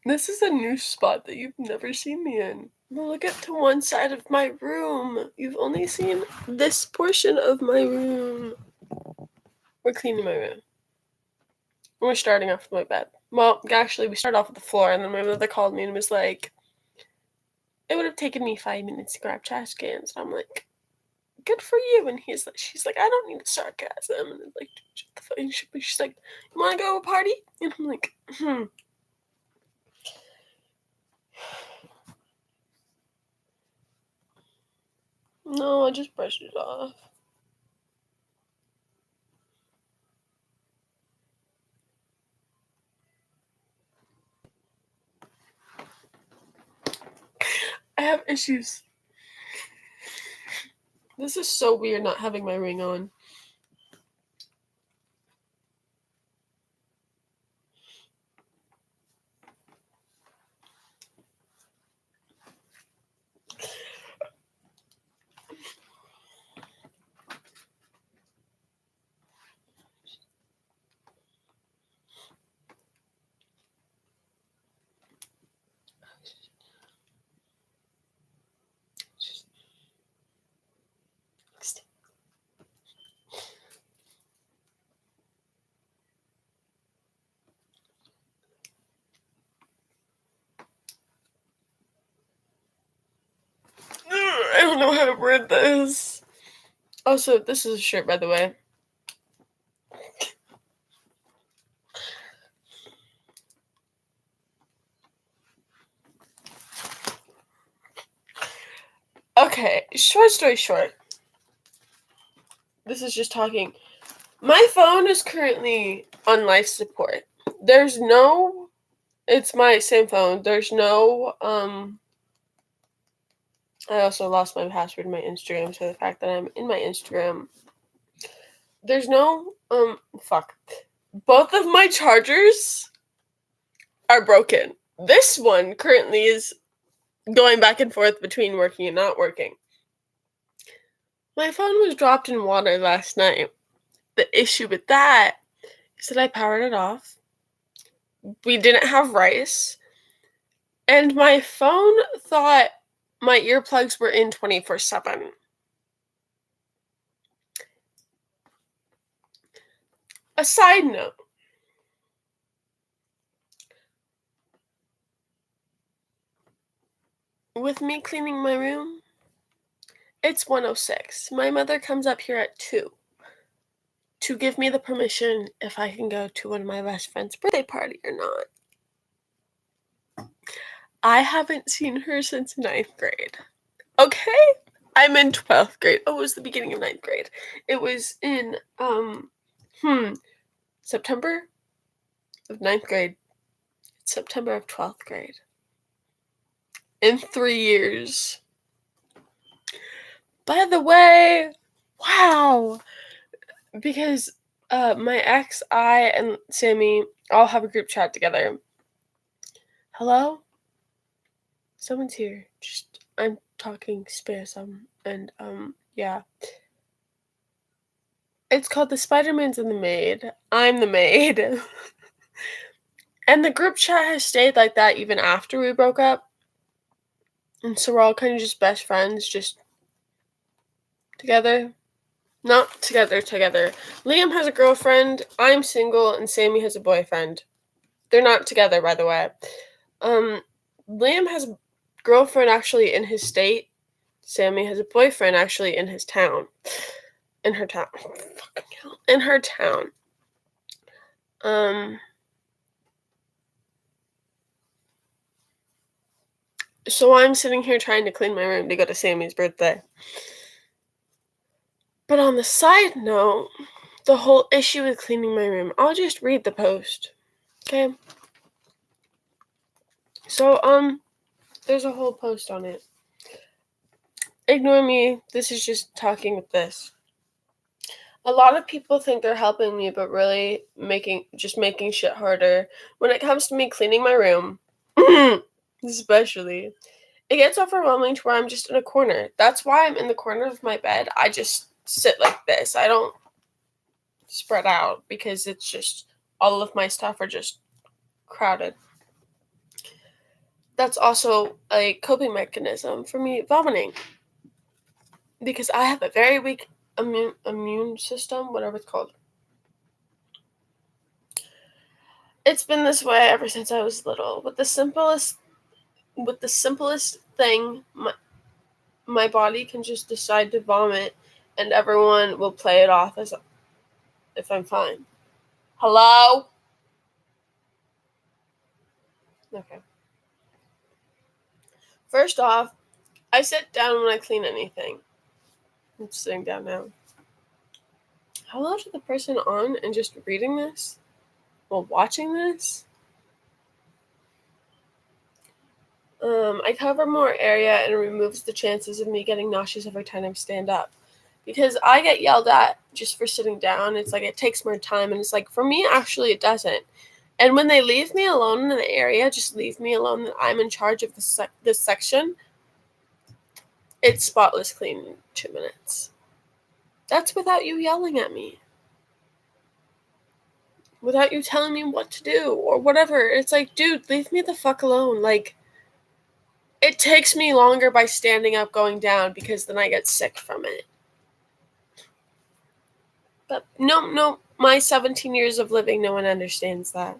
This is a new spot that you've never seen me in. Look at to one side of my room. You've only seen this portion of my room. We're cleaning my room. We're starting off with my bed. Well, actually, we started off with the floor, and then my mother called me and was like, it would have taken me 5 minutes to grab trash cans. And I'm like, good for you. And she's like, I don't need sarcasm. And I'm like, shut the fuck. And she's like, you want to go to a party? And I'm like, No, I just brushed it off. I have issues. This is so weird not having my ring on. I don't know how to word this. Also, this is a shirt, by the way. Okay, short story short. This is just talking. My phone is currently on life support. It's my same phone. There's no, I also lost my password in my Instagram, so the fact that I'm in my Instagram, there's no, fuck. Both of my chargers are broken. This one currently is going back and forth between working and not working. My phone was dropped in water last night. The issue with that is that I powered it off. We didn't have rice. And my phone thought my earplugs were in 24/7. A side note. With me cleaning my room, it's 1:06. My mother comes up here at 2 to give me the permission if I can go to one of my best friend's birthday party or not. I haven't seen her since 9th grade. Okay? I'm in 12th grade. Oh, it was the beginning of 9th grade. It was in, September of 9th grade. September of 12th grade. In 3 years. By the way, wow! Because my ex, I, and Sammy all have a group chat together. Hello? Someone's here. I'm talking space, and yeah. It's called The Spider-Mans and the Maid. I'm the maid. And the group chat has stayed like that even after we broke up. And so we're all kind of just best friends, just together. Not together. Liam has a girlfriend, I'm single, and Sammy has a boyfriend. They're not together, by the way. Liam has a girlfriend actually in his state. Sammy has a boyfriend actually in his town. In her town. Fucking hell. In her town. So I'm sitting here trying to clean my room to go to Sammy's birthday. But on the side note, the whole issue with cleaning my room, I'll just read the post. Okay? So, there's a whole post on it. Ignore me. This is just talking with this. A lot of people think they're helping me, but really making shit harder. When it comes to me cleaning my room, especially, it gets overwhelming to where I'm just in a corner. That's why I'm in the corner of my bed. I just sit like this. I don't spread out because it's just all of my stuff are just crowded. that's also a coping mechanism for me vomiting. Because I have a very weak immune system, whatever it's called. It's been this way ever since I was little. With the simplest thing, my body can just decide to vomit, and everyone will play it off as if I'm fine. Hello? Okay. First off, I sit down when I clean anything. I'm sitting down now. Hello to the person on and just reading this while watching this. I cover more area and it removes the chances of me getting nauseous every time I stand up. Because I get yelled at just for sitting down. It's like it takes more time, and it's like, for me, actually, it doesn't. And when they leave me alone in the area, just leave me alone, that I'm in charge of this section, it's spotless clean in 2 minutes. That's without you yelling at me. Without you telling me what to do or whatever. It's like, dude, leave me the fuck alone. Like, it takes me longer by standing up going down because then I get sick from it. But no, my 17 years of living, no one understands that.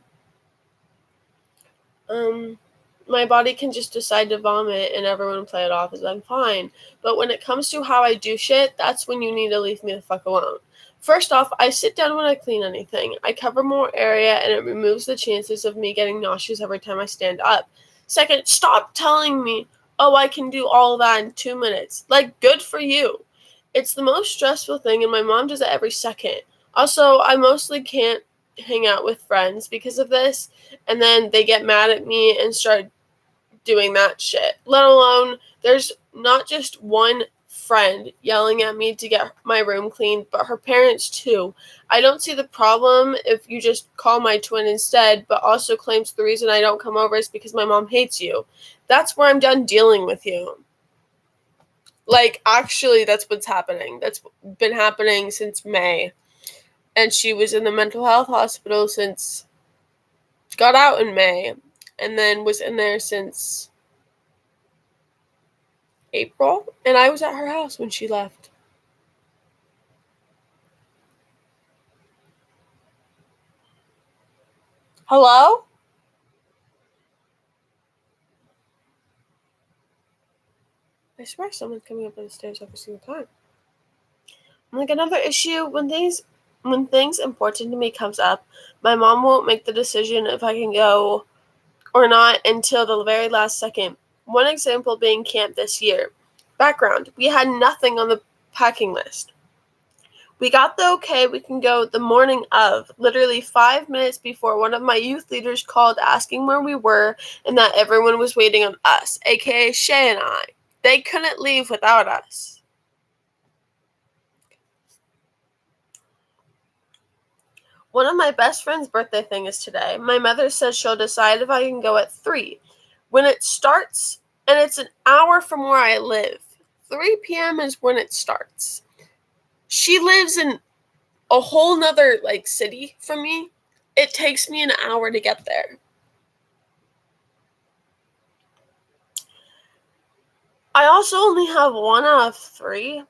My body can just decide to vomit and everyone play it off as I'm fine. But when it comes to how I do shit, that's when you need to leave me the fuck alone. First off, I sit down when I clean anything. I cover more area and it removes the chances of me getting nauseous every time I stand up. Second, stop telling me, oh, I can do all of that in 2 minutes. Like, good for you. It's the most stressful thing, and my mom does it every second. Also, I mostly can't hang out with friends because of this, and then they get mad at me and start doing that shit. Let alone, there's not just one friend yelling at me to get my room cleaned, but her parents too. I don't see the problem if you just call my twin instead, but also claims the reason I don't come over is because my mom hates you. That's where I'm done dealing with you. Like, actually, that's what's happening. That's been happening since May. And she was in the mental health hospital since, got out in May, and then was in there since April, and I was at her house when she left. Hello? I swear someone's coming up the stairs every single time. Like, another issue, when things important to me comes up, my mom won't make the decision if I can go or not until the very last second. One example being camp this year. Background, we had nothing on the packing list. We got the okay, we can go the morning of, literally 5 minutes before one of my youth leaders called asking where we were and that everyone was waiting on us, aka Shay and I. They couldn't leave without us. One of my best friend's birthday thing is today. My mother says she'll decide if I can go at 3. When it starts, and it's an hour from where I live. 3 p.m. is when it starts. She lives in a whole nother, city from me. It takes me an hour to get there. I also only have 1 out of 3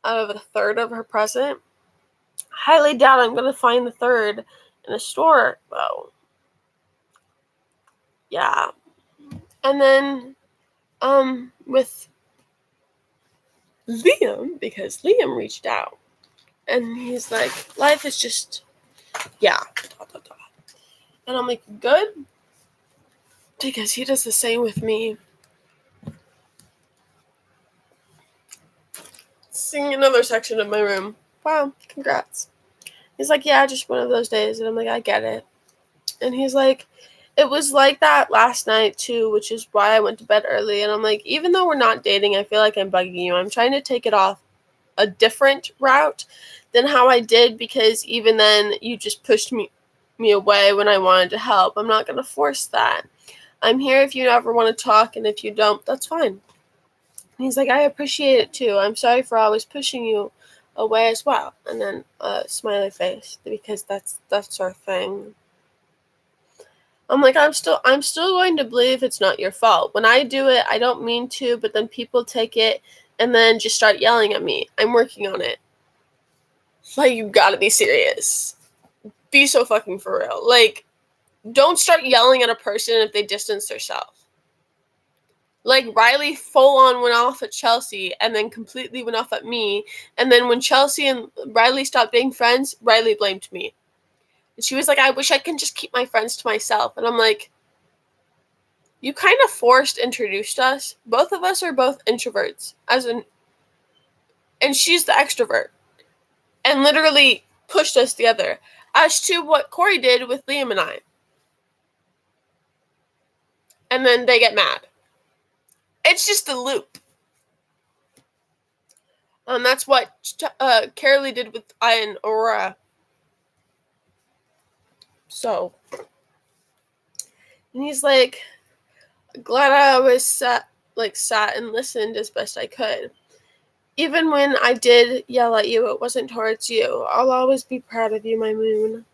out of a third of her present. Highly doubt I'm going to find the third in a store, though. Yeah. And then, with Liam, because Liam reached out, and he's like, life is just, yeah. And I'm like, good? Because he does the same with me. Seeing another section of my room. Wow, congrats. He's like, yeah, just one of those days. And I'm like, I get it. And he's like, it was like that last night too, which is why I went to bed early. And I'm like, even though we're not dating, I feel like I'm bugging you. I'm trying to take it off a different route than how I did, because even then you just pushed me away when I wanted to help. I'm not going to force that. I'm here if you ever want to talk, and if you don't, that's fine. And he's like, I appreciate it too. I'm sorry for always pushing you away as well. And then smiley face, because that's our thing. I'm like, I'm still going to believe it's not your fault. When I do it, I don't mean to, but then people take it and then just start yelling at me. I'm working on it. Like, you gotta be serious. Be so fucking for real. Like, don't start yelling at a person if they distance themselves. Like, Riley full on went off at Chelsea and then completely went off at me. And then when Chelsea and Riley stopped being friends, Riley blamed me. And she was like, I wish I could just keep my friends to myself. And I'm like, you kind of forced introduced us. Both of us are both introverts. And she's the extrovert. And literally pushed us together. As to what Corey did with Liam and I. And then they get mad. It's just a loop. That's what Carolee did with I and Aurora. So, and he's like, glad I always sat and listened as best I could. Even when I did yell at you, it wasn't towards you. I'll always be proud of you, my moon.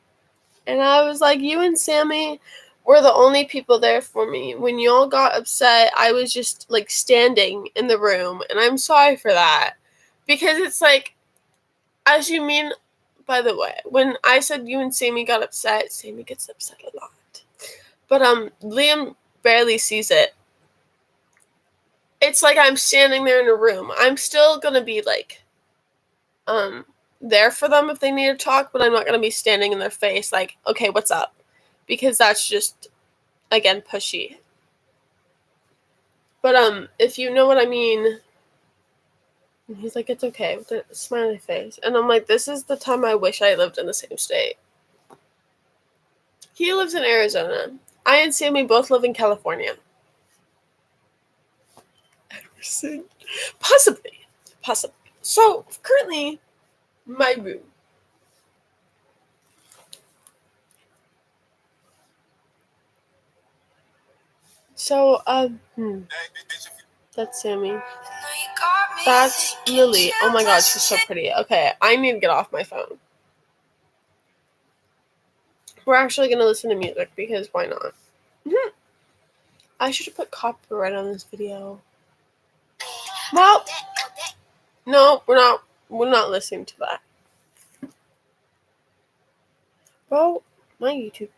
And I was like, you and Sammy were the only people there for me. When y'all got upset, I was just like standing in the room, and I'm sorry for that. Because it's like, as you mean, by the way, when I said you and Sammy got upset, Sammy gets upset a lot. But Liam barely sees it. It's like I'm standing there in a room. I'm still gonna be like, there for them if they need to talk, but I'm not gonna be standing in their face like, okay, what's up? Because that's just, again, pushy. But if you know what I mean. And he's like, it's okay, with a smiley face. And I'm like, this is the time I wish I lived in the same state. He lives in Arizona. I and Sammy both live in California. Emerson. Possibly. So, currently, my room. So, that's Sammy. That's Lily. Oh my god, she's so pretty. Okay, I need to get off my phone. We're actually going to listen to music because why not? I should have put copyright on this video. Well, no, we're not listening to that. Well, my YouTube.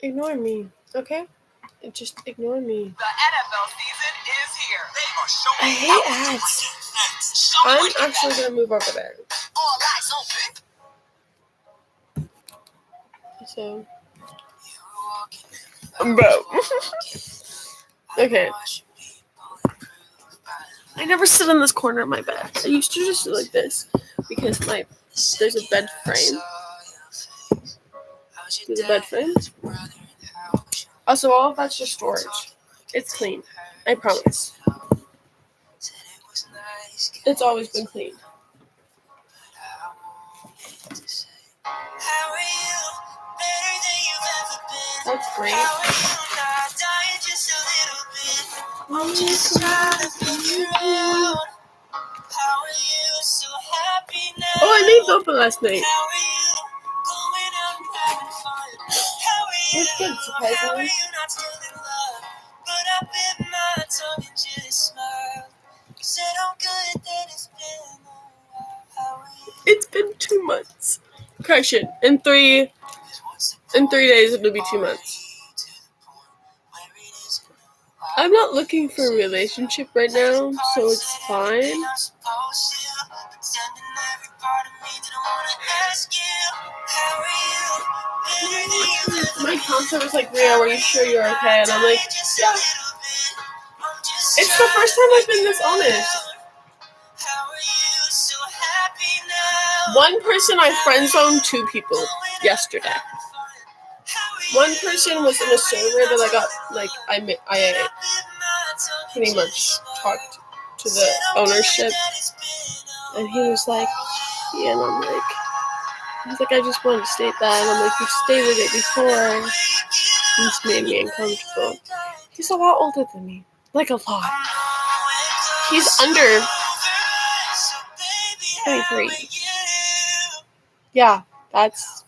Ignore me, okay? Just ignore me. The NFL season is here. I hate ads. I'm actually going to move over there. So, bro. Okay. I never sit in this corner of my bed. I used to just do like this because there's a bed frame. There's a bed frame. Also, all of that's just storage. It's clean. I promise. It's always been clean. That's great. I'm just trying to figure out how are you so happy now? Oh, I made Boba last night. How are you going out and having fun? How are you? It's good, surprisingly. How are you not still in love? But I bit my tongue and just smiled. You said I'm good, that it's been a while. How are you? It's been 2 months. Crush it. In 3 days, it'll be 2 months. I'm not looking for a relationship right now, so it's fine. My counselor was like, Rhea, are you sure you're okay? And I'm like, yeah. It's the first time I've been this honest. One person I friend-zoned 2 people yesterday. One person was in a server that I got, like, I pretty much talked to the ownership, and he was like, yeah, and I'm like, he's like, I just wanted to state that, and I'm like, you've stated it before. He just made me uncomfortable. He's a lot older than me, like a lot. He's under 23. Yeah, That's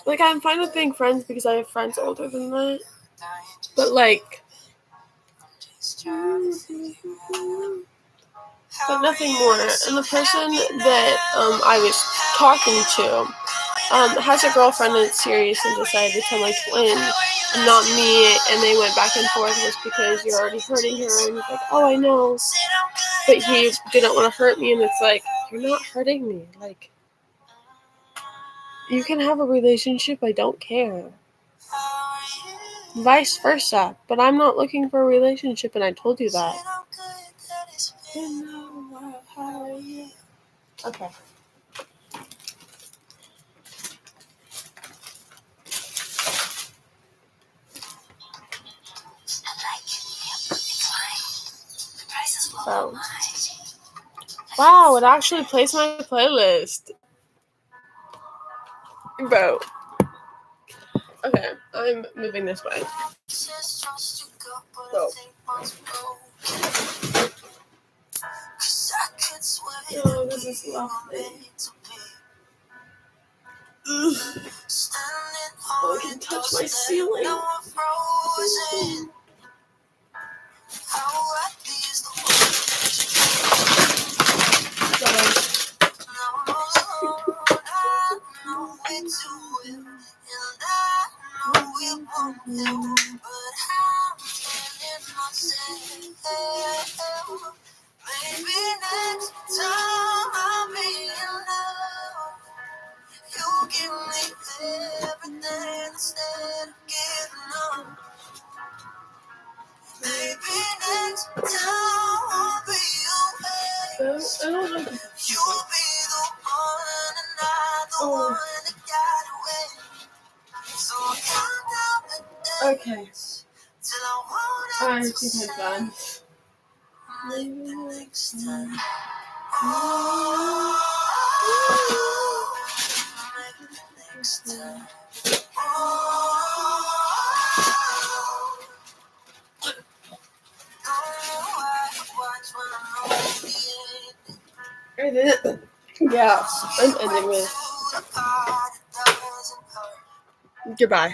like, I'm fine with being friends because I have friends older than that. But like, but nothing more. And the person that I was talking to has a girlfriend and it's serious and decided to tell my twin and not me, and they went back and forth just because you're already hurting her, and he's like, oh, I know, but he didn't want to hurt me, and it's like, you're not hurting me, like, you can have a relationship, I don't care, vice versa, but I'm not looking for a relationship, and I told you that. Okay. So, wow, it actually plays my playlist. Bro. Okay, I'm moving this way. Bro. Oh, this is lovely. Ugh. Oh, I can touch my ceiling. Maybe next time I'll be in love. You give me everything instead of giving up. Maybe next time I'll be away. You'll be the one and not the one that got away. So I count down the days till I want it to say. Done. Maybe next time. Maybe next time. I did it. Yeah, I'm ending this. Goodbye.